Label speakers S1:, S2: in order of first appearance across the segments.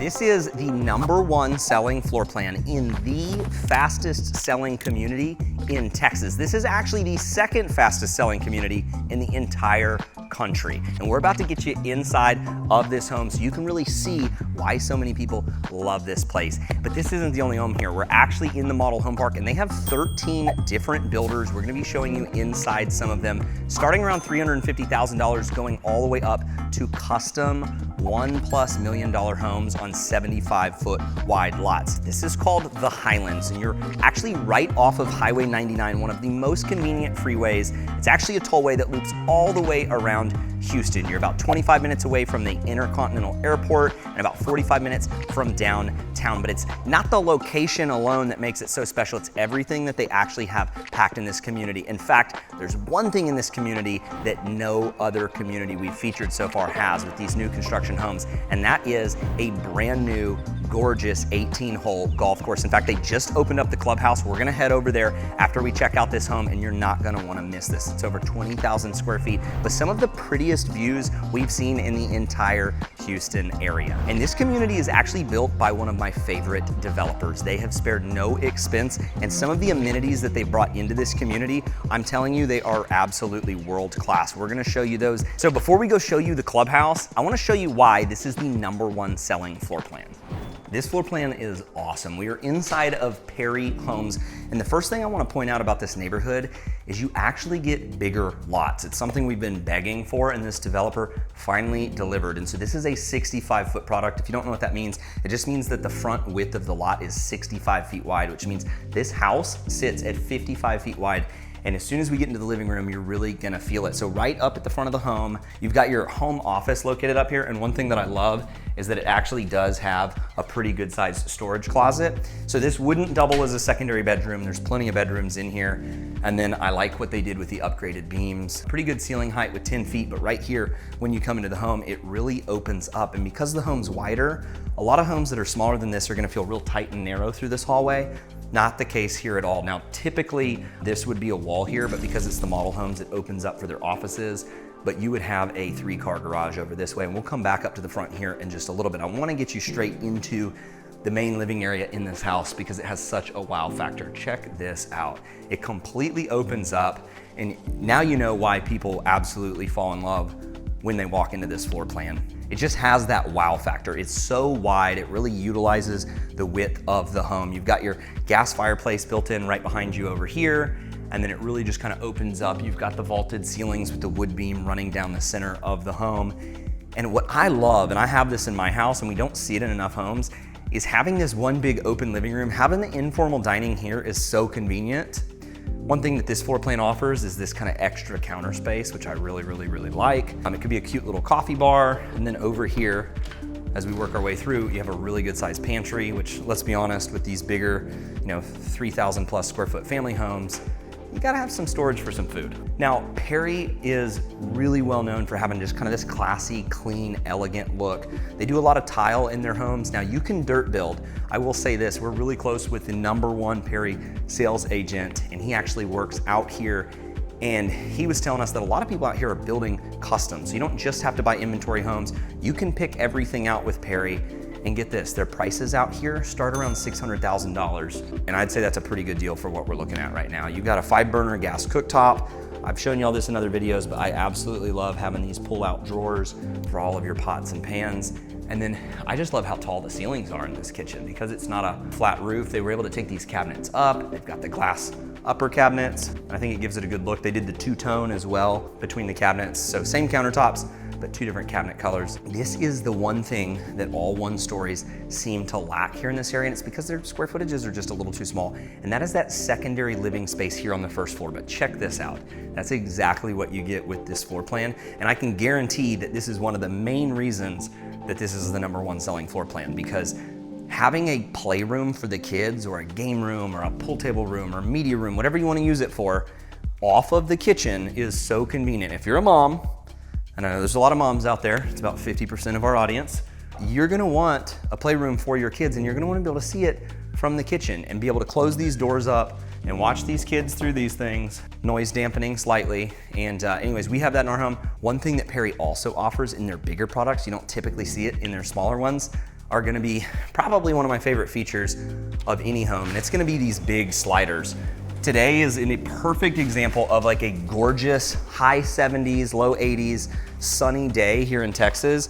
S1: This is the #1 selling floor plan in the fastest selling community in Texas. This is actually the second fastest selling community in the entire country. And we're about to get you inside of this home so you can really see why so many people love this place. But this isn't the only home here. We're actually in the model home park and they have 13 different builders. We're gonna be showing you inside some of them, starting around $350,000, going all the way up to custom $1+ million homes on 75-foot wide lots. This is called the Highlands, and you're actually right off of Highway 99, one of the most convenient freeways. It's actually a tollway that loops all the way around Houston. You're about 25 minutes away from the Intercontinental Airport and about 45 minutes from downtown. But it's not the location alone that makes it so special. It's everything that they actually have packed in this community. In fact, there's one thing in this community that no other community we've featured so far has with these new construction homes, and that is a brand new, gorgeous 18-hole golf course. In fact, they just opened up the clubhouse. We're gonna head over there after we check out this home, and you're not gonna wanna miss this. It's over 20,000 square feet with some of the prettiest views we've seen in the entire Houston area. And this community is actually built by one of my favorite developers. They have spared no expense, and some of the amenities that they've brought into this community, I'm telling you, they are absolutely world-class. We're gonna show you those. So before we go show you the clubhouse, I wanna show you why this is the #1 selling floor plan. This floor plan is awesome. We are inside of Perry Homes, and the first thing I want to point out about this neighborhood is you actually get bigger lots. It's something we've been begging for, and this developer finally delivered. And so this is a 65-foot product. If you don't know what that means, it just means that the front width of the lot is 65 feet wide, which means this house sits at 55 feet wide. And as soon as we get into the living room, you're really gonna feel it. So right up at the front of the home, you've got your home office located up here. And one thing that I love is that it actually does have a pretty good sized storage closet. So this wouldn't double as a secondary bedroom. There's plenty of bedrooms in here. And then I like what they did with the upgraded beams. Pretty good ceiling height with 10 feet, but right here, when you come into the home, it really opens up. And because the home's wider, a lot of homes that are smaller than this are gonna feel real tight and narrow through this hallway. Not the case here at all. Now, typically this would be a wall here, but because it's the model homes, it opens up for their offices, but you would have a 3-car garage over this way. And we'll come back up to the front here in just a little bit. I wanna get you straight into the main living area in this house because it has such a wow factor. Check this out. It completely opens up, and now you know why people absolutely fall in love when they walk into this floor plan. It just has that wow factor. It's so wide, it really utilizes the width of the home. You've got your gas fireplace built in right behind you over here, and then it really just kind of opens up. You've got the vaulted ceilings with the wood beam running down the center of the home. And what I love, and I have this in my house and we don't see it in enough homes, is having this one big open living room. Having the informal dining here is so convenient. One thing that this floor plan offers is this kind of extra counter space, which I really like. It could be a cute little coffee bar. And then over here, as we work our way through, you have a really good sized pantry, which, let's be honest, with these bigger, 3,000+ square foot family homes, you gotta have some storage for some food. Now, Perry is really well known for having just kind of this classy, clean, elegant look. They do a lot of tile in their homes. Now, you can dirt build. I will say this, we're really close with the #1 Perry sales agent, and he actually works out here. And he was telling us that a lot of people out here are building custom. So you don't just have to buy inventory homes. You can pick everything out with Perry. And get this, their prices out here start around $600,000. And I'd say that's a pretty good deal for what we're looking at right now. You've got a 5-burner gas cooktop. I've shown you all this in other videos, but I absolutely love having these pull-out drawers for all of your pots and pans. And then I just love how tall the ceilings are in this kitchen because it's not a flat roof. They were able to take these cabinets up. They've got the glass upper cabinets. And I think it gives it a good look. They did the two-tone as well between the cabinets. So same countertops, but 2 different cabinet colors. This is the one thing that all one-stories seem to lack here in this area, and it's because their square footages are just a little too small, and that is that secondary living space here on the first floor. But check this out. That's exactly what you get with this floor plan, and I can guarantee that this is one of the main reasons that this is the #1 selling floor plan, because having a playroom for the kids, or a game room, or a pool table room, or media room, whatever you want to use it for, off of the kitchen is so convenient. If you're a mom, and I know there's a lot of moms out there, it's about 50% of our audience, you're gonna want a playroom for your kids, and you're gonna wanna be able to see it from the kitchen and be able to close these doors up and watch these kids through these things, noise dampening slightly. And anyways, we have that in our home. One thing that Perry also offers in their bigger products, you don't typically see it in their smaller ones, are gonna be probably one of my favorite features of any home, and it's gonna be these big sliders. Today is a perfect example of like a gorgeous high 70s, low 80s, sunny day here in Texas.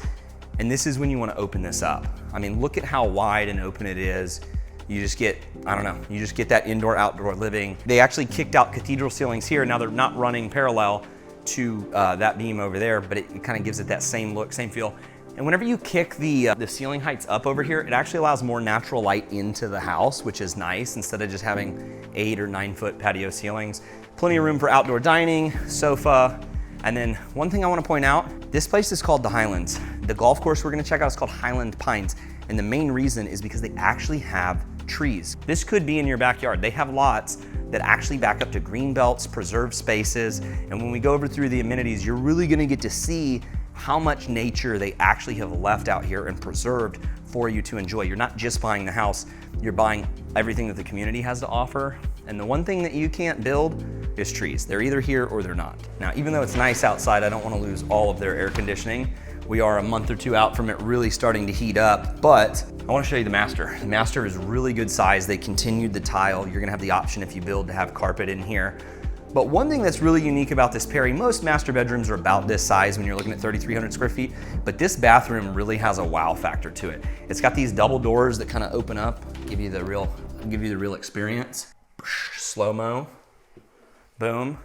S1: And this is when you want to open this up. I mean, look at how wide and open it is. You just get, I don't know, you just get that indoor outdoor living. They actually kicked out cathedral ceilings here. Now they're not running parallel to that beam over there, but it kind of gives it that same look, same feel. And whenever you kick the ceiling heights up over here, it actually allows more natural light into the house, which is nice, instead of just having 8 or 9 foot patio ceilings. Plenty of room for outdoor dining, sofa. And then one thing I want to point out, this place is called the Highlands. The golf course we're going to check out is called Highland Pines. And the main reason is because they actually have trees. This could be in your backyard. They have lots that actually back up to green belts, preserved spaces. And when we go over through the amenities, you're really going to get to see how much nature they actually have left out here and preserved for you to enjoy. You're not just buying the house, you're buying everything that the community has to offer. And the one thing that you can't build is trees. They're either here or they're not. Now, even though it's nice outside, I don't want to lose all of their air conditioning. We are a month or two out from it really starting to heat up, but I want to show you the master. The master is really good size. They continued the tile. You're going to have the option if you build to have carpet in here. But one thing that's really unique about this Perry, most master bedrooms are about this size when you're looking at 3,300 square feet, but this bathroom really has a wow factor to it. It's got these double doors that kind of open up, give you the real experience. Slow-mo, boom.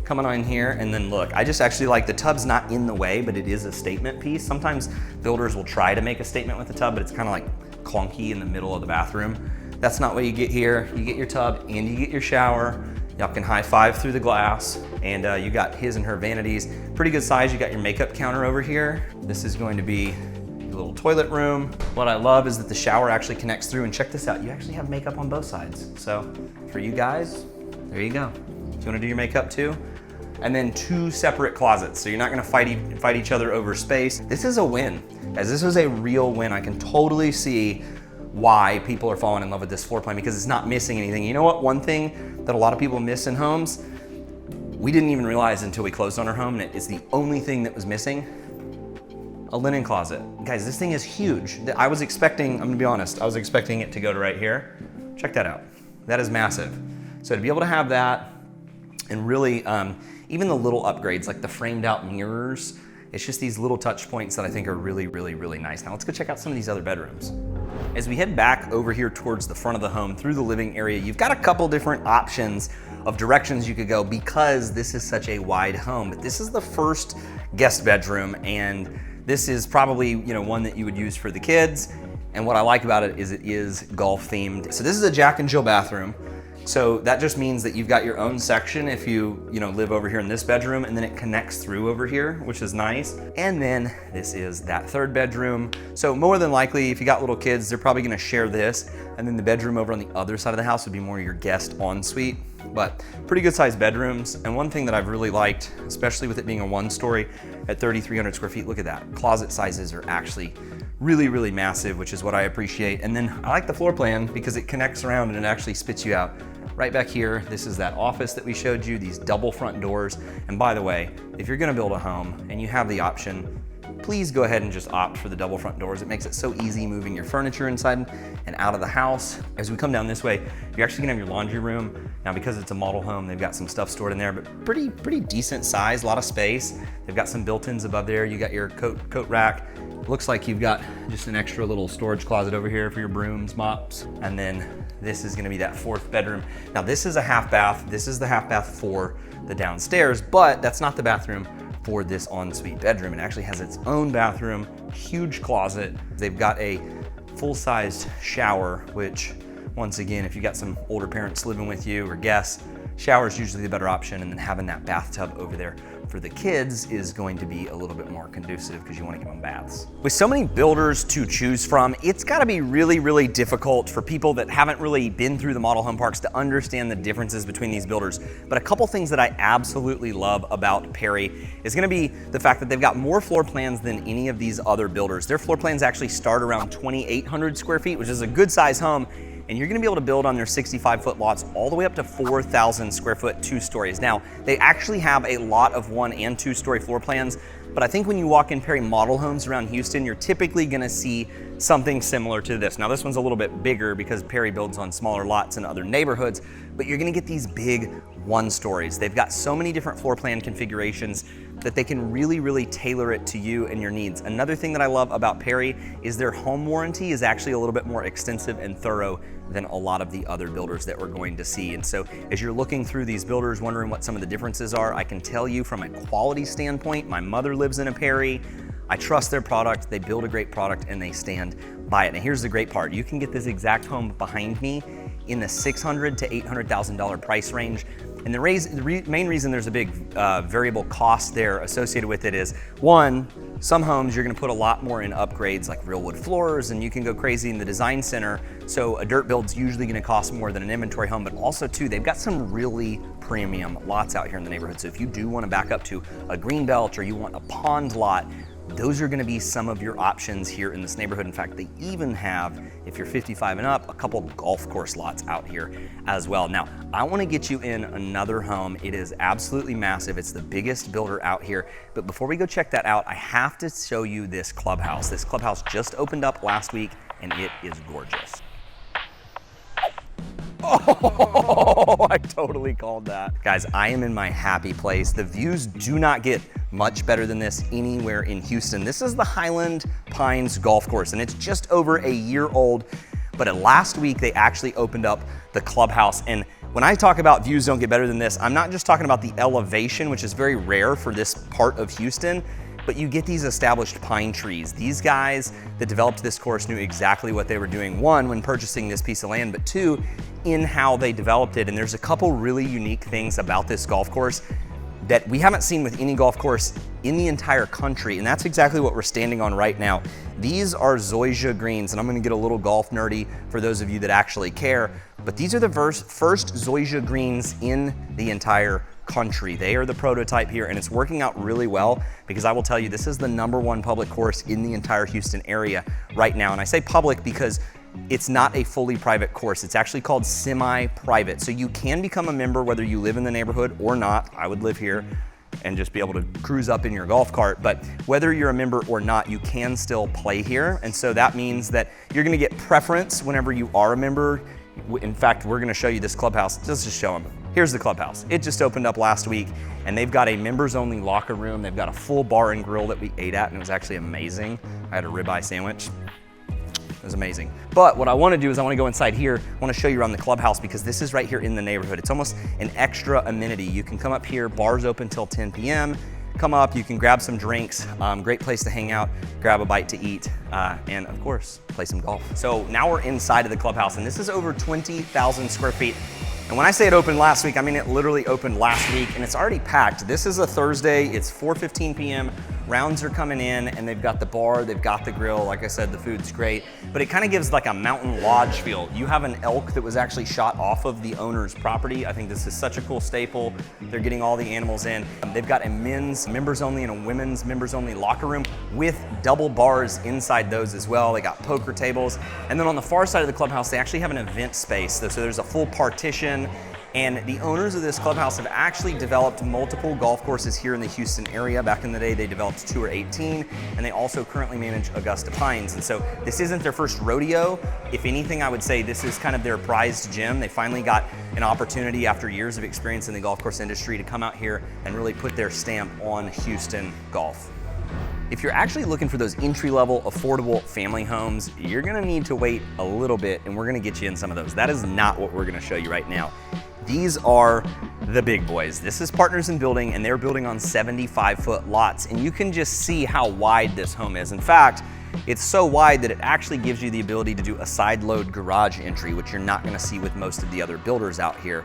S1: Coming on here, and then look, I just actually like the tub's not in the way, but it is a statement piece. Sometimes builders will try to make a statement with the tub, but it's kind of like clunky in the middle of the bathroom. That's not what you get here. You get your tub and you get your shower. Y'all can high five through the glass, and you got his and her vanities. Pretty good size. You got your makeup counter over here. This is going to be your little toilet room. What I love is that the shower actually connects through, and check this out. You actually have makeup on both sides. So for you guys, there you go. If you wanna do your makeup too. And then 2 separate closets. So you're not gonna fight each other over space. This is a win, guys. This was a real win. I can totally see why people are falling in love with this floor plan, because it's not missing anything. You know what? One thing that a lot of people miss in homes, we didn't even realize until we closed on our home, and it's the only thing that was missing, a linen closet. Guys, this thing is huge. I was expecting, I'm gonna be honest, I was expecting it to go to right here. Check that out. That is massive. So to be able to have that, and really, even the little upgrades, like the framed out mirrors, it's just these little touch points that I think are really, really, really nice. Now let's go check out some of these other bedrooms. As we head back over here towards the front of the home through the living area, you've got a couple different options of directions you could go because this is such a wide home. But this is the first guest bedroom, and this is probably, you know, one that you would use for the kids. And what I like about it is golf themed. So this is a Jack and Jill bathroom. So that just means that you've got your own section if you live over here in this bedroom, and then it connects through over here, which is nice. And then this is that 3rd bedroom. So more than likely, if you got little kids, they're probably gonna share this. And then the bedroom over on the other side of the house would be more your guest ensuite. But pretty good sized bedrooms. And one thing that I've really liked, especially with it being a 1-story at 3,300 square feet, look at that. Closet sizes are actually really, really massive, which is what I appreciate. And then I like the floor plan because it connects around and it actually spits you out. Right back here, this is that office that we showed you, these double front doors. And by the way, if you're gonna build a home and you have the option, please go ahead and just opt for the double front doors. It makes it so easy moving your furniture inside and out of the house. As we come down this way, you're actually gonna have your laundry room. Now, because it's a model home, they've got some stuff stored in there, but pretty decent size, a lot of space. They've got some built-ins above there. You got your coat rack. Looks like you've got just an extra little storage closet over here for your brooms, mops. And then this is gonna be that 4th bedroom. Now this is a half bath. This is the half bath for the downstairs, but that's not the bathroom for this ensuite bedroom. It actually has its own bathroom, huge closet. They've got a full-sized shower, which once again, if you got some older parents living with you or guests, shower is usually the better option, and then having that bathtub over there for the kids is going to be a little bit more conducive because you want to give them baths. With so many builders to choose from, it's got to be really, really difficult for people that haven't really been through the model home parks to understand the differences between these builders. But a couple things that I absolutely love about Perry is going to be the fact that they've got more floor plans than any of these other builders. Their floor plans actually start around 2,800 square feet, which is a good size home. and you're gonna be able to build on their 65-foot lots all the way up to 4,000 square foot 2 stories. Now, they actually have a lot of 1 and 2 story floor plans, but I think when you walk in Perry model homes around Houston, you're typically gonna see something similar to this. Now, this one's a little bit bigger because Perry builds on smaller lots in other neighborhoods, but you're gonna get these big 1 stories. They've got so many different floor plan configurations that they can really tailor it to you and your needs. Another thing that I love about Perry is their home warranty is actually a little bit more extensive and thorough than a lot of the other builders that we're going to see. And so as you're looking through these builders, wondering what some of the differences are, I can tell you from a quality standpoint, my mother lives in a Perry. I trust their product, they build a great product, and they stand by it. And here's the great part. You can get this exact home behind me in the $600,000 to $800,000 price range. And the main reason there's a big variable cost there associated with it is, one, some homes you're gonna put a lot more in upgrades like real wood floors, and you can go crazy in the design center. So a dirt build's usually gonna cost more than an inventory home, but also too, they've got some really premium lots out here in the neighborhood. So if you do wanna back up to a green belt or you want a pond lot, those are gonna be some of your options here in this neighborhood. In fact, they even have, if you're 55 and up, a couple golf course lots out here as well. Now, I wanna get you in another home. It is absolutely massive. It's the biggest builder out here. But before we go check that out, I have to show you this clubhouse. This clubhouse just opened up last week, and it is gorgeous. Oh, I totally called that. Guys, I am in my happy place. The views do not get much better than this anywhere in Houston. This is the Highland Pines golf course, and it's just over a year old. But last week, they actually opened up the clubhouse. And when I talk about views don't get better than this, I'm not just talking about the elevation, which is very rare for this part of Houston, but you get these established pine trees. These guys that developed this course knew exactly what they were doing, one, when purchasing this piece of land, but two, in how they developed it. And there's a couple really unique things about this golf course that we haven't seen with any golf course in the entire country, and that's exactly what we're standing on right now. These are Zoysia greens, and I'm gonna get a little golf nerdy for those of you that actually care, but these are the first Zoysia greens in the entire country. They are the prototype here, and it's working out really well because I will tell you, this is the #1 public course in the entire Houston area right now. And I say public because it's not a fully private course. It's actually called semi-private. So you can become a member whether you live in the neighborhood or not. I would live here and just be able to cruise up in your golf cart. But whether you're a member or not, you can still play here. And so that means that you're gonna get preference whenever you are a member. In fact, we're gonna show you this clubhouse. Let's just show them. Here's the clubhouse. It just opened up last week, and they've got a members only locker room. They've got a full bar and grill that we ate at, and it was actually amazing. I had a ribeye sandwich. It was amazing. But what I wanna do is I wanna go inside here. I wanna show you around the clubhouse because this is right here in the neighborhood. It's almost an extra amenity. You can come up here, bars open till 10 p.m. Come up, you can grab some drinks, great place to hang out, grab a bite to eat, and of course, play some golf. So now we're inside of the clubhouse, and this is over 20,000 square feet. And when I say it opened last week, I mean it literally opened last week, and it's already packed. This is a Thursday, it's 4:15 p.m. Rounds are coming in, and they've got the bar, they've got the grill. Like I said, the food's great, but it kind of gives like a mountain lodge feel. You have an elk that was actually shot off of the owner's property. I think this is such a cool staple. They're getting all the animals in. They've got a men's members only and a women's members only locker room with double bars inside those as well. They got poker tables. And then on the far side of the clubhouse, they actually have an event space. So there's a full partition. And the owners of this clubhouse have actually developed multiple golf courses here in the Houston area. Back in the day, they developed Tour 18, and they also currently manage Augusta Pines. And so this isn't their first rodeo. If anything, I would say this is kind of their prized gem. They finally got an opportunity after years of experience in the golf course industry to come out here and really put their stamp on Houston golf. If you're actually looking for those entry-level, affordable family homes, you're gonna need to wait a little bit, and we're gonna get you in some of those. That is not what we're gonna show you right now. These are the big boys. This is Partners in Building, and they're building on 75-foot lots, and you can just see how wide this home is. In fact, it's so wide that it actually gives you the ability to do a side load garage entry, which you're not gonna see with most of the other builders out here.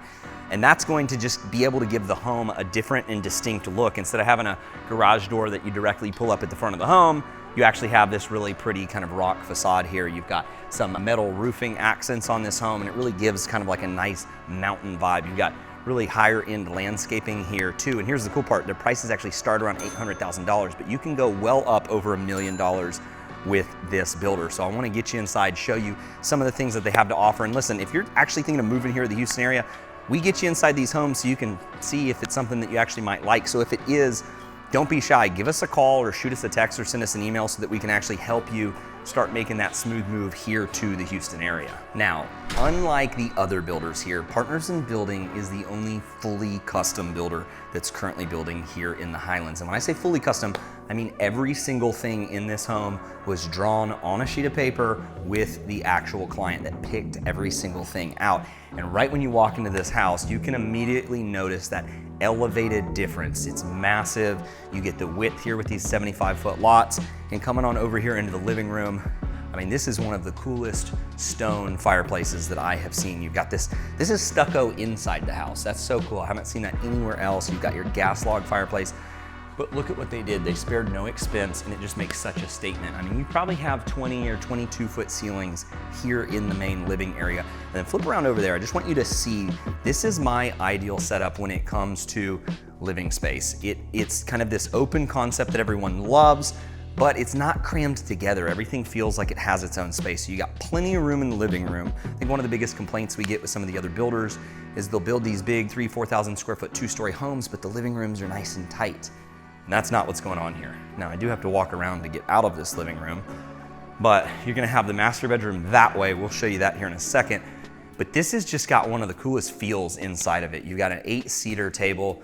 S1: And that's going to just be able to give the home a different and distinct look. Instead of having a garage door that you directly pull up at the front of the home, you actually have this really pretty kind of rock facade here. You've got some metal roofing accents on this home, and it really gives kind of like a nice mountain vibe. You've got really higher end landscaping here too. And here's the cool part, their prices actually start around $800,000, but you can go well up over $1 million with this builder. So I want to get you inside, show you some of the things that they have to offer. And listen, if you're actually thinking of moving here to the Houston area, we get you inside these homes so you can see if it's something that you actually might like. So if it is, don't be shy. Give us a call or shoot us a text or send us an email so that we can actually help you start making that smooth move here to the Houston area. Now, unlike the other builders here, Partners in Building is the only fully custom builder that's currently building here in the Highlands. And when I say fully custom, I mean every single thing in this home was drawn on a sheet of paper with the actual client that picked every single thing out. And right when you walk into this house, you can immediately notice that elevated difference. It's massive. You get the width here with these 75-foot lots, and coming on over here into the living room, I mean, this is one of the coolest stone fireplaces that I have seen. You've got this is stucco inside the house. That's so cool. I haven't seen that anywhere else. You've got your gas log fireplace, but look at what they did. They spared no expense, and it just makes such a statement. I mean, you probably have 20 or 22-foot ceilings here in the main living area. And then flip around over there. I just want you to see, this is my ideal setup when it comes to living space. It's kind of this open concept that everyone loves, but it's not crammed together. Everything feels like it has its own space. So you got plenty of room in the living room. I think one of the biggest complaints we get with some of the other builders is they'll build these big 4,000 square foot, 2-story homes, but the living rooms are nice and tight. And that's not what's going on here. Now, I do have to walk around to get out of this living room, but you're gonna have the master bedroom that way. We'll show you that here in a second. But this has just got one of the coolest feels inside of it. You've got an 8-seater table,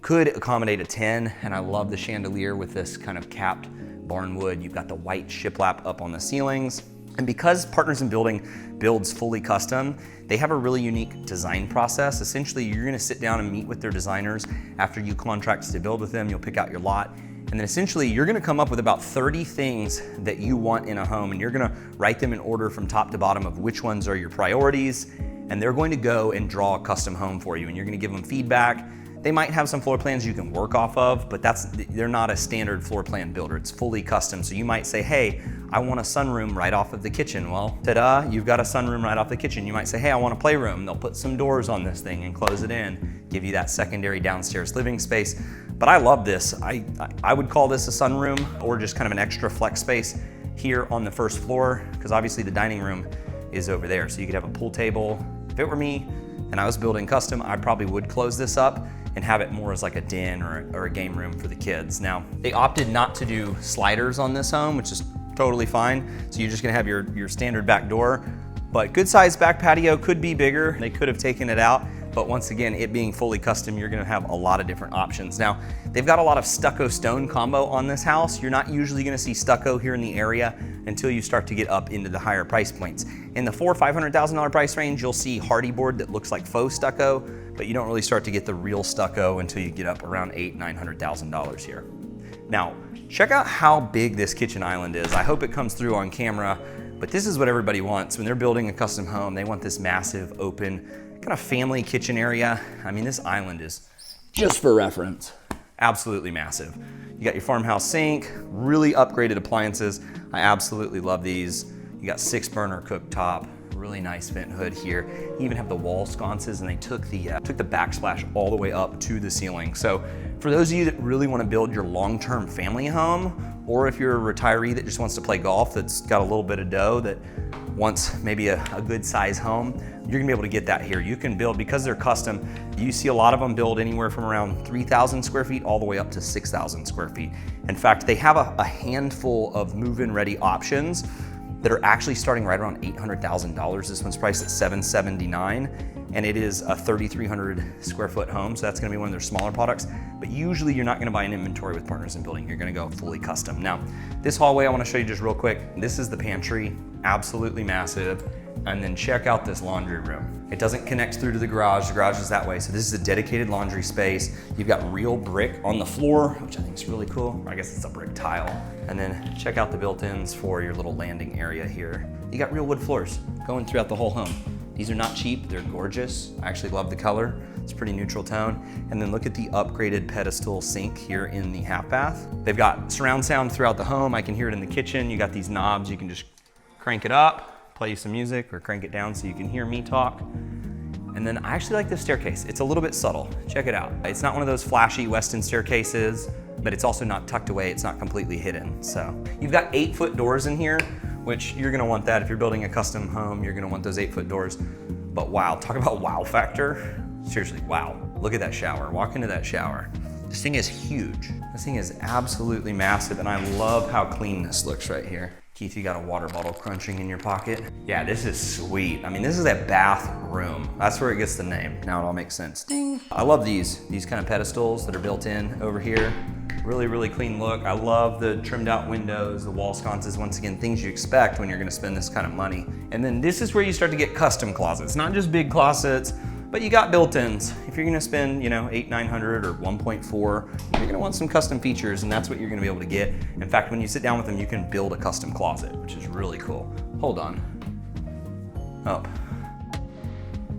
S1: could accommodate a 10, and I love the chandelier with this kind of capped barnwood. You've got the white shiplap up on the ceilings. And because Partners in Building builds fully custom, they have a really unique design process. Essentially, you're gonna sit down and meet with their designers after you contract to build with them. You'll pick out your lot. And then essentially, you're gonna come up with about 30 things that you want in a home, and you're gonna write them in order from top to bottom of which ones are your priorities. And they're going to go and draw a custom home for you, and you're gonna give them feedback. They might have some floor plans you can work off of, but they're not a standard floor plan builder. It's fully custom. So you might say, hey, I want a sunroom right off of the kitchen. Well, ta-da, you've got a sunroom right off the kitchen. You might say, hey, I want a playroom. They'll put some doors on this thing and close it in, give you that secondary downstairs living space. But I love this. I would call this a sunroom or just kind of an extra flex space here on the first floor, because obviously the dining room is over there. So you could have a pool table. If it were me and I was building custom, I probably would close this up and have it more as like a den or a game room for the kids. Now, they opted not to do sliders on this home, which is totally fine. So you're just gonna have your standard back door, but good sized back patio, could be bigger. They could have taken it out, but once again, it being fully custom, you're gonna have a lot of different options. Now, they've got a lot of stucco stone combo on this house. You're not usually gonna see stucco here in the area until you start to get up into the higher price points. In the $500,000 price range, you'll see hardy board that looks like faux stucco, but you don't really start to get the real stucco until you get up around $900,000 here. Now, check out how big this kitchen island is. I hope it comes through on camera, but this is what everybody wants. When they're building a custom home, they want this massive, open, kind of family kitchen area. I mean, this island is, just for reference, absolutely massive. You got your farmhouse sink, really upgraded appliances. I absolutely love these. You got 6-burner cooktop, really nice vent hood here. You even have the wall sconces, and they took the backsplash all the way up to the ceiling. So for those of you that really want to build your long-term family home, or if you're a retiree that just wants to play golf, that's got a little bit of dough, that wants maybe a good size home, you're gonna be able to get that here. You can build, because they're custom, you see a lot of them build anywhere from around 3,000 square feet all the way up to 6,000 square feet. In fact, they have a handful of move-in ready options that are actually starting right around $800,000. This one's priced at $779, and it is a 3,300 square foot home, so that's gonna be one of their smaller products. But usually you're not gonna buy an inventory with Partners in Building. You're gonna go fully custom. Now, this hallway I wanna show you just real quick. This is the pantry, absolutely massive. And then check out this laundry room. It doesn't connect through to the garage is that way. So this is a dedicated laundry space. You've got real brick on the floor, which I think is really cool. Or I guess it's a brick tile. And then check out the built-ins for your little landing area here. You got real wood floors going throughout the whole home. These are not cheap, they're gorgeous. I actually love the color. It's pretty neutral tone. And then look at the upgraded pedestal sink here in the half bath. They've got surround sound throughout the home. I can hear it in the kitchen. You got these knobs, you can just crank it up, play you some music, or crank it down so you can hear me talk. And then I actually like this staircase. It's a little bit subtle. Check it out. It's not one of those flashy Weston staircases. but it's also not tucked away, it's not completely hidden. So you've got 8-foot doors in here, which you're gonna want that. If you're building a custom home, you're gonna want those 8-foot doors. But wow, talk about wow factor. Seriously, wow. Look at that shower, walk into that shower. This thing is huge. This thing is absolutely massive, and I love how clean this looks right here. Keith, you got a water bottle crunching in your pocket. Yeah, this is sweet. I mean, this is a bathroom. That's where it gets the name. Now it all makes sense. Ding. I love these kind of pedestals that are built in over here. Really, really clean look. I love the trimmed out windows, the wall sconces, once again, things you expect when you're gonna spend this kind of money. And then this is where you start to get custom closets, not just big closets, but you got built-ins. If you're gonna spend, you know, $800, $900 or 1.4, you're gonna want some custom features, and that's what you're gonna be able to get. In fact, when you sit down with them, you can build a custom closet, which is really cool. Hold on. Oh.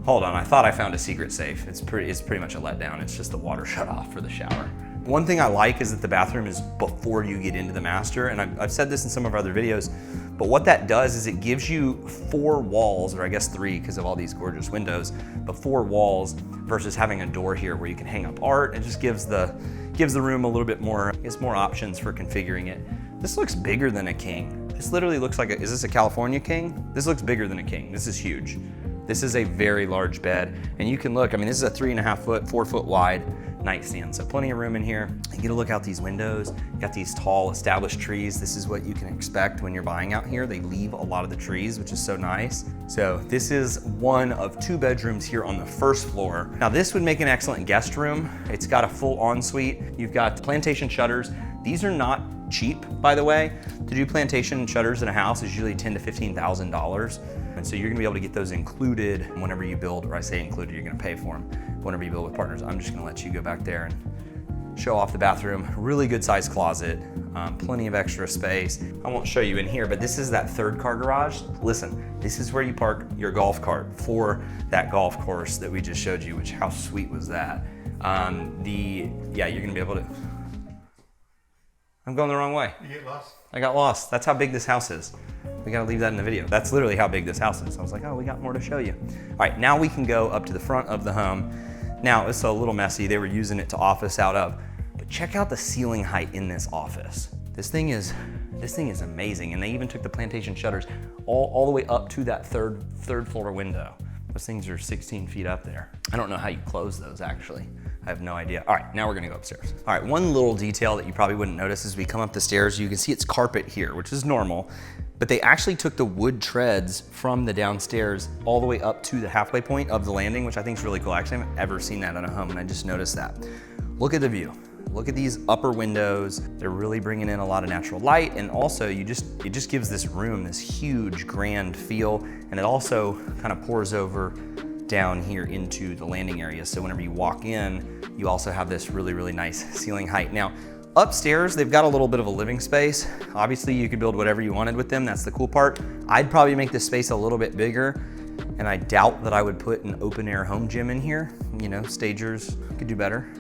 S1: Hold on, I thought I found a secret safe. It's pretty much a letdown. It's just the water shut off for the shower. One thing I like is that the bathroom is before you get into the master, and I've said this in some of our other videos, but what that does is it gives you 4 walls, or I guess 3 because of all these gorgeous windows, but 4 walls versus having a door here where you can hang up art. It just gives the room a little bit more, more options for configuring it. This looks bigger than a king. This literally looks like is this a California king? This looks bigger than a king. This is huge. This is a very large bed, and you can look, I mean, this is a 3.5 foot, 4 foot wide nightstand, so plenty of room in here. You get to look out these windows, you got these tall established trees. This is what you can expect when you're buying out here. They leave a lot of the trees, which is so nice. So this is one of 2 bedrooms here on the first floor. Now this would make an excellent guest room. It's got a full ensuite. You've got plantation shutters. These are not cheap, by the way. To do plantation shutters in a house is usually $10,000 to $15,000. And so you're gonna be able to get those included whenever you build, or I say included, you're gonna pay for them whenever you build with partners. I'm just gonna let you go back there and show off the bathroom. Really good sized closet, plenty of extra space. I won't show you in here, but this is that 3rd car garage. Listen, this is where you park your golf cart for that golf course that we just showed you, which how sweet was that? Yeah, you're gonna be able to, I'm going the wrong way.
S2: You get lost?
S1: I got lost. That's how big this house is. We gotta leave that in the video. That's literally how big this house is. I was like, oh, we got more to show you. All right, now we can go up to the front of the home. Now, it's a little messy. They were using it to office out of, but check out the ceiling height in this office. This thing is amazing. And they even took the plantation shutters all the way up to that third floor window. Those things are 16 feet up there. I don't know how you close those actually. I have no idea. All right, now we're gonna go upstairs. All right, one little detail that you probably wouldn't notice as we come up the stairs, you can see it's carpet here, which is normal, but they actually took the wood treads from the downstairs all the way up to the halfway point of the landing, which I think is really cool. I actually haven't ever seen that on a home, and I just noticed that. Look at the view. Look at these upper windows. They're really bringing in a lot of natural light, and also it just gives this room this huge, grand feel, and it also kind of pours over down here into the landing area. So whenever you walk in, you also have this really, really nice ceiling height. Now, upstairs, they've got a little bit of a living space. Obviously, you could build whatever you wanted with them. That's the cool part. I'd probably make this space a little bit bigger, and I doubt that I would put an open air home gym in here. You know, stagers could do better.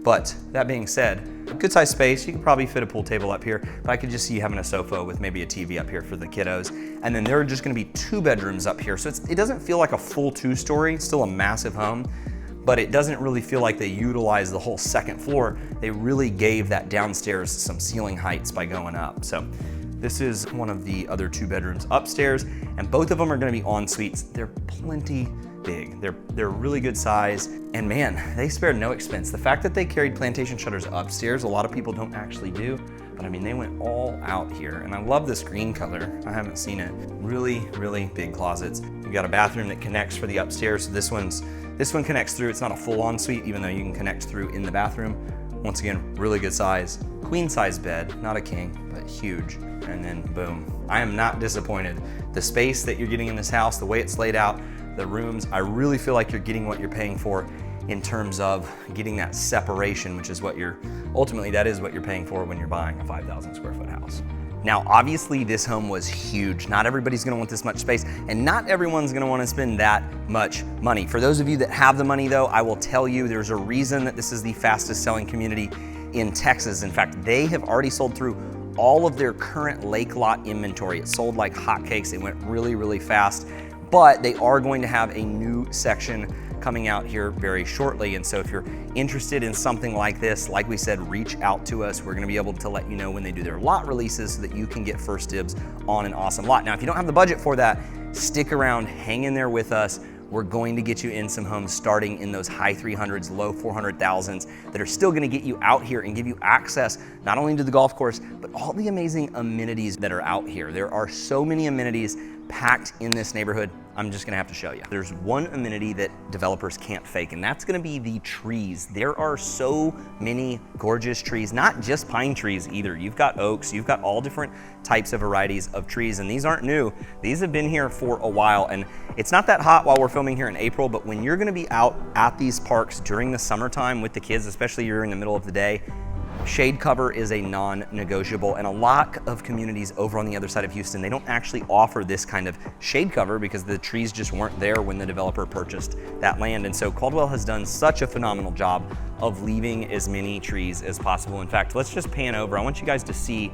S1: But that being said, a good sized space. You could probably fit a pool table up here, but I could just see you having a sofa with maybe a TV up here for the kiddos. And then there are just gonna be 2 bedrooms up here. So it doesn't feel like a full 2-story, it's still a massive home, but it doesn't really feel like they utilized the whole 2nd floor. They really gave that downstairs some ceiling heights by going up. So this is one of the other 2 bedrooms upstairs, and both of them are gonna be en suites. They're plenty big. They're really good size, and man, they spared no expense. The fact that they carried plantation shutters upstairs, a lot of people don't actually do, but I mean, they went all out here, and I love this green color. I haven't seen it. Really, really big closets. You've got a bathroom that connects for the upstairs. So this one connects through. It's not a full ensuite, even though you can connect through in the bathroom. Once again, really good size. Queen size bed, not a king, but huge. And then boom. I am not disappointed. The space that you're getting in this house, the way it's laid out, the rooms, I really feel like you're getting what you're paying for in terms of getting that separation, which is what ultimately that is what you're paying for when you're buying a 5,000 square foot house. Now, obviously this home was huge. Not everybody's gonna want this much space, and not everyone's gonna wanna spend that much money. For those of you that have the money though, I will tell you there's a reason that this is the fastest selling community in Texas. In fact, they have already sold through all of their current lake lot inventory. It sold like hotcakes. It went really, really fast. But they are going to have a new section coming out here very shortly. And so if you're interested in something like this, like we said, reach out to us. We're gonna be able to let you know when they do their lot releases so that you can get first dibs on an awesome lot. Now, if you don't have the budget for that, stick around, hang in there with us. We're going to get you in some homes starting in those high 300s, low 400,000s that are still gonna get you out here and give you access not only to the golf course, but all the amazing amenities that are out here. There are so many amenities packed in this neighborhood. I'm just gonna have to show you. There's one amenity that developers can't fake, and that's gonna be the trees. There are so many gorgeous trees, not just pine trees either. You've got oaks, you've got all different types of varieties of trees, and these aren't new. These have been here for a while, and it's not that hot while we're filming here in April, but when you're gonna be out at these parks during the summertime with the kids, especially you're in the middle of the day, shade cover is a non-negotiable, and a lot of communities over on the other side of Houston, they don't actually offer this kind of shade cover because the trees just weren't there when the developer purchased that land. And so Caldwell has done such a phenomenal job of leaving as many trees as possible. In fact, let's just pan over. I want you guys to see,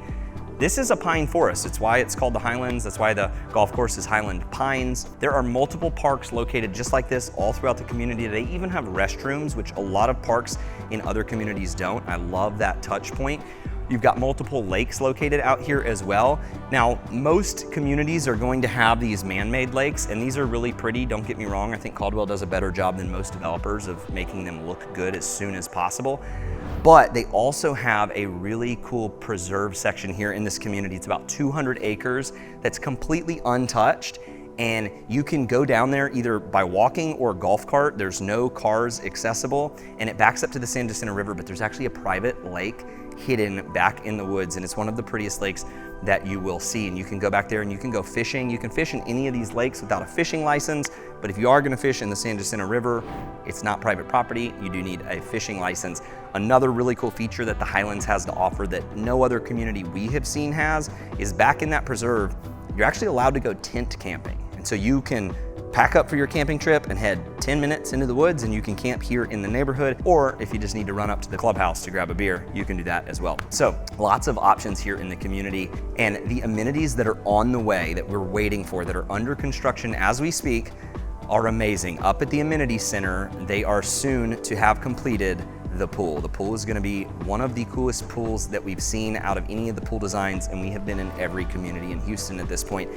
S1: this is a pine forest. It's why it's called the Highlands. That's why the golf course is Highland Pines. There are multiple parks located just like this all throughout the community. They even have restrooms, which a lot of parks in other communities don't. I love that touch point. You've got multiple lakes located out here as well. Now, most communities are going to have these man-made lakes, and these are really pretty, don't get me wrong. I think Caldwell does a better job than most developers of making them look good as soon as possible. But they also have a really cool preserve section here in this community. It's about 200 acres that's completely untouched. And you can go down there either by walking or golf cart. There's no cars accessible, and it backs up to the San Jacinto River, but there's actually a private lake hidden back in the woods, and it's one of the prettiest lakes that you will see. And you can go back there and you can go fishing. You can fish in any of these lakes without a fishing license, but if you are gonna fish in the San Jacinto River, it's not private property, you do need a fishing license. Another really cool feature that the Highlands has to offer that no other community we have seen has is back in that preserve, you're actually allowed to go tent camping. And so you can pack up for your camping trip and head 10 minutes into the woods and you can camp here in the neighborhood, or if you just need to run up to the clubhouse to grab a beer, you can do that as well. So lots of options here in the community, and the amenities that are on the way that we're waiting for, that are under construction as we speak, are amazing. Up at the amenity center, they are soon to have completed the pool. The pool is gonna be one of the coolest pools that we've seen out of any of the pool designs, and we have been in every community in Houston at this point.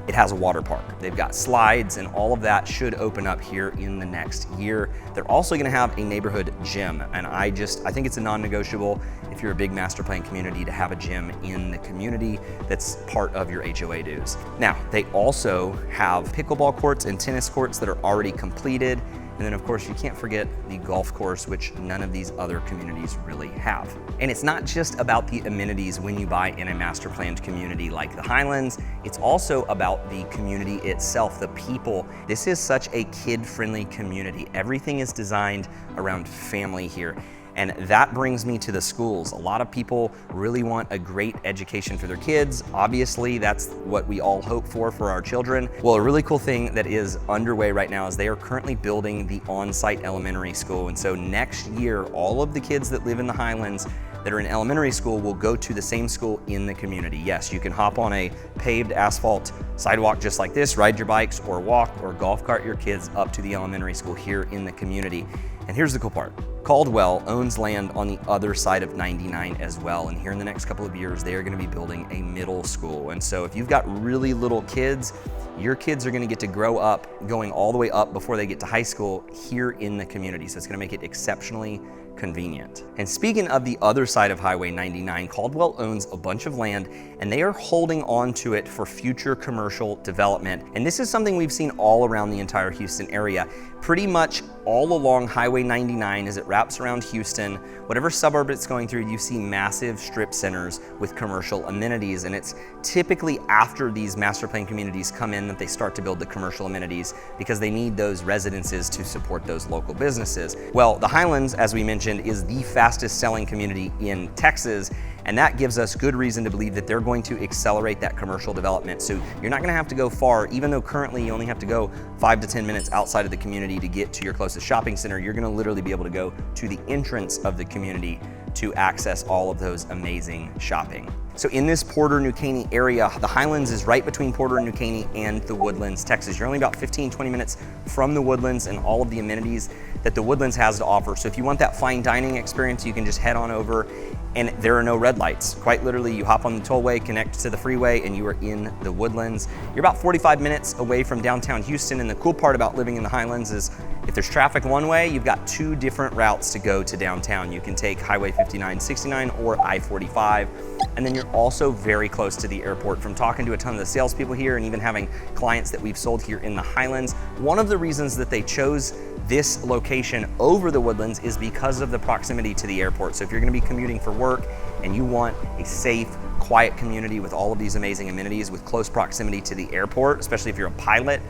S1: It has a water park. They've got slides, and all of that should open up here in the next year. They're also gonna have a neighborhood gym, and I think it's a non-negotiable if you're a big master plan community to have a gym in the community that's part of your HOA dues. Now, they also have pickleball courts and tennis courts that are already completed. And then of course, you can't forget the golf course, which none of these other communities really have. And it's not just about the amenities when you buy in a master planned community like the Highlands, it's also about the community itself, the people. This is such a kid-friendly community. Everything is designed around family here. And that brings me to the schools. A lot of people really want a great education for their kids. Obviously, that's what we all hope for our children. Well, a really cool thing that is underway right now is they are currently building the on-site elementary school. And so next year, all of the kids that live in the Highlands that are in elementary school will go to the same school in the community. Yes, you can hop on a paved asphalt sidewalk just like this, ride your bikes or walk or golf cart your kids up to the elementary school here in the community. And here's the cool part. Caldwell owns land on the other side of 99 as well. And here in the next couple of years, they are gonna be building a middle school. And so if you've got really little kids, your kids are gonna get to grow up going all the way up before they get to high school here in the community. So it's gonna make it exceptionally convenient. And speaking of the other side of Highway 99, Caldwell owns a bunch of land and they are holding on to it for future commercial development. And this is something we've seen all around the entire Houston area. Pretty much all along Highway 99 as it wraps around Houston, whatever suburb it's going through, you see massive strip centers with commercial amenities. And it's typically after these master plan communities come in that they start to build the commercial amenities because they need those residences to support those local businesses. Well, the Highlands, as we mentioned, is the fastest selling community in Texas. And that gives us good reason to believe that they're going to accelerate that commercial development. So you're not gonna have to go far, even though currently you only have to go 5 to 10 minutes outside of the community to get to your closest shopping center. You're gonna literally be able to go to the entrance of the community to access all of those amazing shopping. So in this Porter, New Caney area, the Highlands is right between Porter and New Caney and the Woodlands, Texas. You're only about 15, 20 minutes from the Woodlands and all of the amenities that the Woodlands has to offer. So if you want that fine dining experience, you can just head on over, and there are no red lights. Quite literally, you hop on the tollway, connect to the freeway, and you are in the Woodlands. You're about 45 minutes away from downtown Houston, and the cool part about living in the Highlands is if there's traffic one way, you've got 2 different routes to go to downtown. You can take Highway 59, 69, or I-45, and then you're also very close to the airport. From talking to a ton of the salespeople here and even having clients that we've sold here in the Highlands, one of the reasons that they chose this location over the Woodlands is because of the proximity to the airport. So if you're gonna be commuting for work and you want a safe, quiet community with all of these amazing amenities with close proximity to the airport, especially if you're a pilot,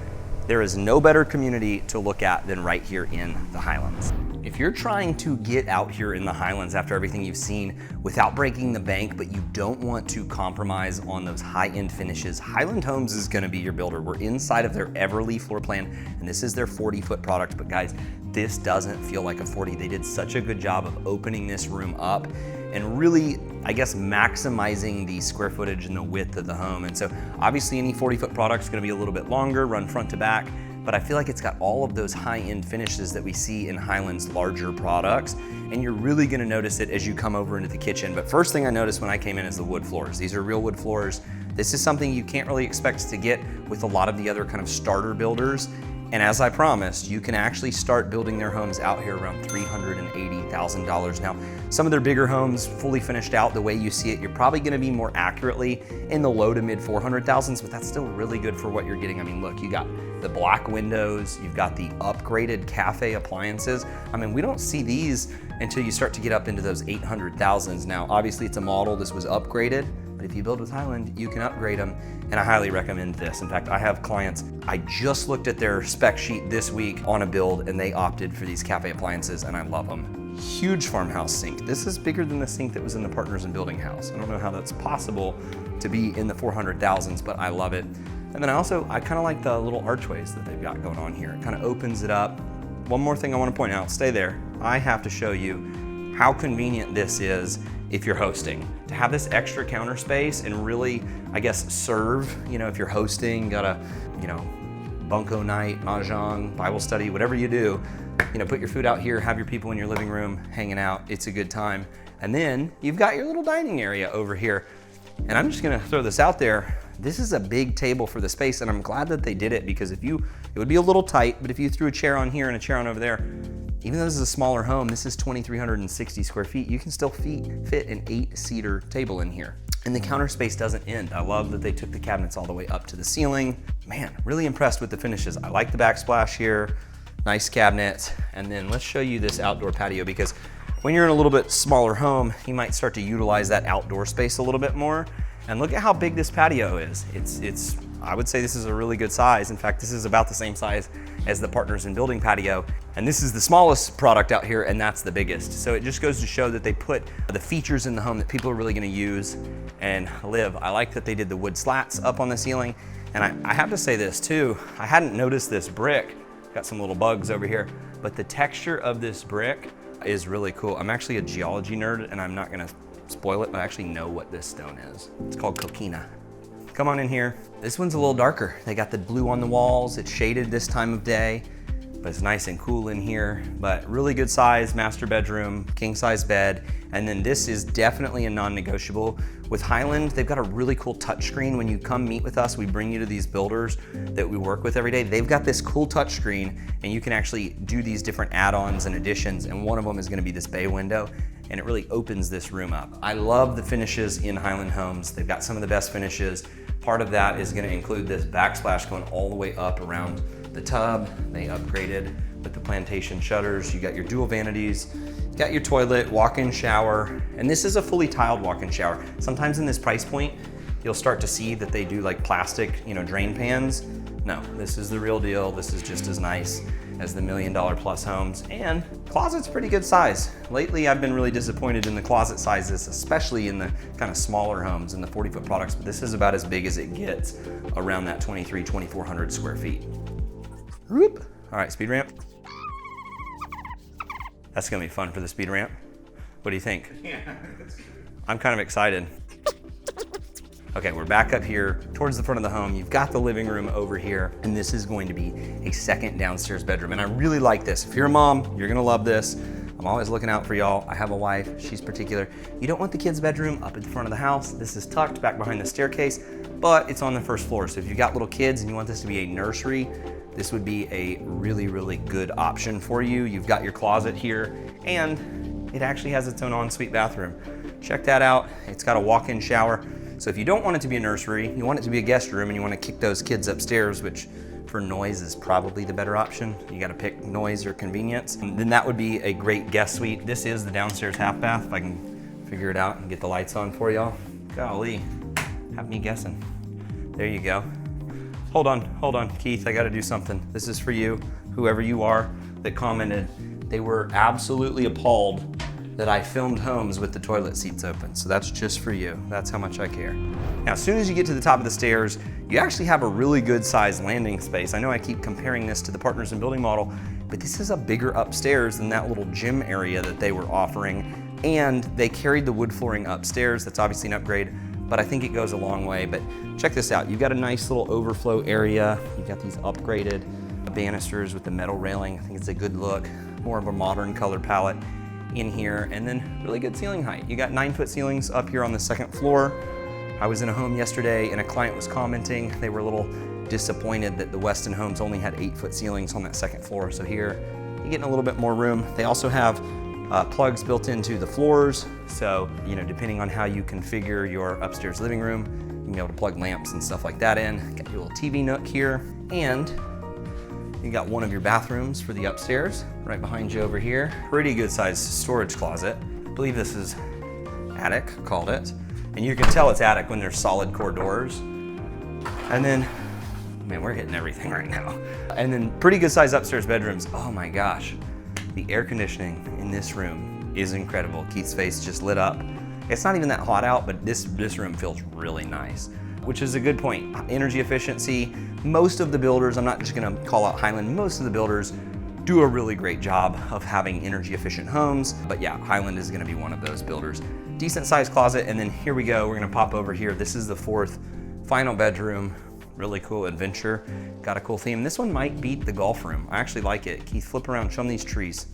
S1: there is no better community to look at than right here in the Highlands. If you're trying to get out here in the Highlands after everything you've seen without breaking the bank, but you don't want to compromise on those high-end finishes, Highland Homes is gonna be your builder. We're inside of their Everly floor plan, and this is their 40-foot product, but guys, this doesn't feel like a 40. They did such a good job of opening this room up and really, I guess, maximizing the square footage and the width of the home. And so obviously any 40-foot product is gonna be a little bit longer, run front to back, but I feel like it's got all of those high-end finishes that we see in Highland's larger products, and you're really gonna notice it as you come over into the kitchen. But first thing I noticed when I came in is the wood floors. These are real wood floors. This is something you can't really expect to get with a lot of the other kind of starter builders. And as I promised, you can actually start building their homes out here around $380,000. Now, some of their bigger homes, fully finished out the way you see it, you're probably gonna be more accurately in the low to mid 400,000s, but that's still really good for what you're getting. I mean, look, you got the black windows, you've got the upgraded cafe appliances. I mean, we don't see these until you start to get up into those 800,000s. Now, obviously it's a model, this was upgraded, but if you build with Highland, you can upgrade them, and I highly recommend this. In fact, I have clients, I just looked at their spec sheet this week on a build, and they opted for these cafe appliances, and I love them. Huge farmhouse sink. This is bigger than the sink that was in the Partners in Building house. I don't know how that's possible to be in the 400,000s, but I love it. And then I kind of like the little archways that they've got going on here. It kind of opens it up. One more thing I want to point out, stay there. I have to show you how convenient this is if you're hosting. To have this extra counter space and really, I guess, serve, if you're hosting, got a, bunko night, mahjong, Bible study, whatever you do, put your food out here, have your people in your living room hanging out. It's a good time. And then you've got your little dining area over here. And I'm just gonna throw this out there. This is a big table for the space, and I'm glad that they did it, because it would be a little tight, but if you threw a chair on here and a chair on over there, even though this is a smaller home, this is 2,360 square feet, you can still fit an 8-seater table in here. And the counter space doesn't end. I love that they took the cabinets all the way up to the ceiling. Man, really impressed with the finishes. I like the backsplash here, nice cabinets. And then let's show you this outdoor patio, because when you're in a little bit smaller home, you might start to utilize that outdoor space a little bit more. And look at how big this patio is. I would say this is a really good size. In fact, this is about the same size as the Partners in Building patio. And this is the smallest product out here, and that's the biggest. So it just goes to show that they put the features in the home that people are really gonna use and live. I like that they did the wood slats up on the ceiling. And I have to say this too, I hadn't noticed this brick. Got some little bugs over here, but the texture of this brick is really cool. I'm actually a geology nerd, and I'm not gonna spoil it, but I actually know what this stone is. It's called coquina. Come on in here. This one's a little darker. They got the blue on the walls. It's shaded this time of day, but it's nice and cool in here. But really good size, master bedroom, king size bed. And then this is definitely a non-negotiable. With Highland, they've got a really cool touchscreen. When you come meet with us, we bring you to these builders that we work with every day. They've got this cool touchscreen, and you can actually do these different add-ons and additions. And one of them is gonna be this bay window, and it really opens this room up. I love the finishes in Highland Homes. They've got some of the best finishes. Part of that is gonna include this backsplash going all the way up around the tub. They upgraded with the plantation shutters. You got your dual vanities, you got your toilet, walk-in shower, and this is a fully tiled walk-in shower. Sometimes in this price point, you'll start to see that they do like plastic, drain pans. No, this is the real deal. This is just as nice as the $1 million plus homes, and closet's pretty good size. Lately, I've been really disappointed in the closet sizes, especially in the kind of smaller homes and the 40-foot products, but this is about as big as it gets around that 2,400 square feet. Whoop. All right, speed ramp. That's gonna be fun for the speed ramp. What do you think?
S2: Yeah, that's good.
S1: I'm kind of excited. Okay, we're back up here towards the front of the home. You've got the living room over here, and this is going to be a second downstairs bedroom. And I really like this. If you're a mom, you're gonna love this. I'm always looking out for y'all. I have a wife, she's particular. You don't want the kids' bedroom up at the front of the house. This is tucked back behind the staircase, but it's on the first floor. So if you've got little kids and you want this to be a nursery, this would be a really, really good option for you. You've got your closet here, and it actually has its own ensuite bathroom. Check that out. It's got a walk-in shower. So if you don't want it to be a nursery, you want it to be a guest room, and you want to kick those kids upstairs, which for noise is probably the better option. You got to pick noise or convenience. And then that would be a great guest suite. This is the downstairs half bath, if I can figure it out and get the lights on for y'all. Golly, have me guessing. There you go. Hold on, Keith, I got to do something. This is for you, whoever you are that commented. They were absolutely appalled that I filmed homes with the toilet seats open. So that's just for you. That's how much I care. Now, as soon as you get to the top of the stairs, you actually have a really good sized landing space. I know I keep comparing this to the Partners in Building model, but this is a bigger upstairs than that little gym area that they were offering. And they carried the wood flooring upstairs. That's obviously an upgrade, but I think it goes a long way. But check this out. You've got a nice little overflow area. You've got these upgraded banisters with the metal railing. I think it's a good look, more of a modern color palette in here, and then really good ceiling height. You got 9-foot ceilings up here on the second floor. I was in a home yesterday and a client was commenting, they were a little disappointed that the Weston homes only had 8-foot ceilings on that second floor. So here, you're getting a little bit more room. They also have plugs built into the floors. So, depending on how you configure your upstairs living room, you can be able to plug lamps and stuff like that in. Got your little TV nook here, and you got one of your bathrooms for the upstairs, right behind you over here. Pretty good sized storage closet. I believe this is attic, called it. And you can tell it's attic when there's solid core doors. And then, man, we're hitting everything right now. And then pretty good sized upstairs bedrooms. Oh my gosh, the air conditioning in this room is incredible. Keith's face just lit up. It's not even that hot out, but this room feels really nice, which is a good point. Energy efficiency. Most of the builders, I'm not just gonna call out Highland, most of the builders do a really great job of having energy efficient homes. But yeah, Highland is gonna be one of those builders. Decent sized closet, and then here we go, we're gonna pop over here. This is the fourth final bedroom. Really cool adventure. Got a cool theme. This one might beat the golf room. I actually like it. Keith, flip around, show them these trees.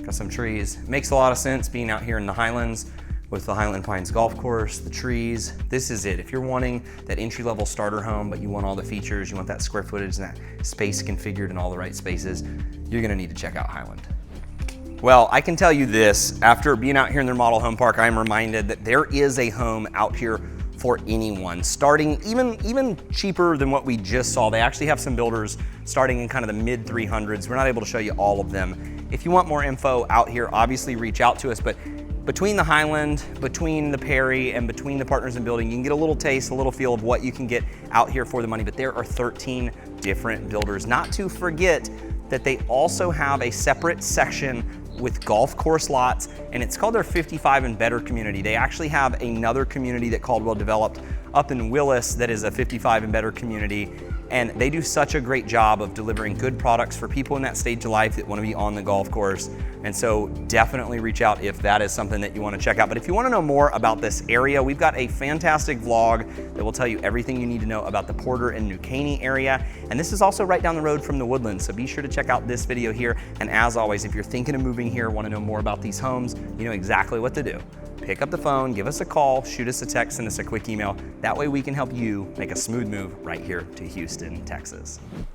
S1: Got some trees. Makes a lot of sense being out here in the Highlands with the Highland Pines golf course, the trees. This is it. If you're wanting that entry-level starter home, but you want all the features, you want that square footage and that space configured in all the right spaces, you're gonna need to check out Highland. Well, I can tell you this, after being out here in their model home park, I'm reminded that there is a home out here for anyone, starting even cheaper than what we just saw. They actually have some builders starting in kind of the mid 300s. We're not able to show you all of them. If you want more info out here, obviously reach out to us, but between the Highland, between the Perry, and between the Partners in Building, you can get a little taste, a little feel of what you can get out here for the money, but there are 13 different builders. Not to forget that they also have a separate section with golf course lots, and it's called their 55 and better community. They actually have another community that Caldwell developed up in Willis that is a 55 and better community, and they do such a great job of delivering good products for people in that stage of life that want to be on the golf course. And so definitely reach out if that is something that you want to check out. But if you want to know more about this area, we've got a fantastic vlog that will tell you everything you need to know about the Porter and New Caney area. And this is also right down the road from the Woodlands, so be sure to check out this video here. And as always, if you're thinking of moving here, want to know more about these homes, you know exactly what to do. Pick up the phone, give us a call, shoot us a text, send us a quick email. That way we can help you make a smooth move right here to Houston, Texas.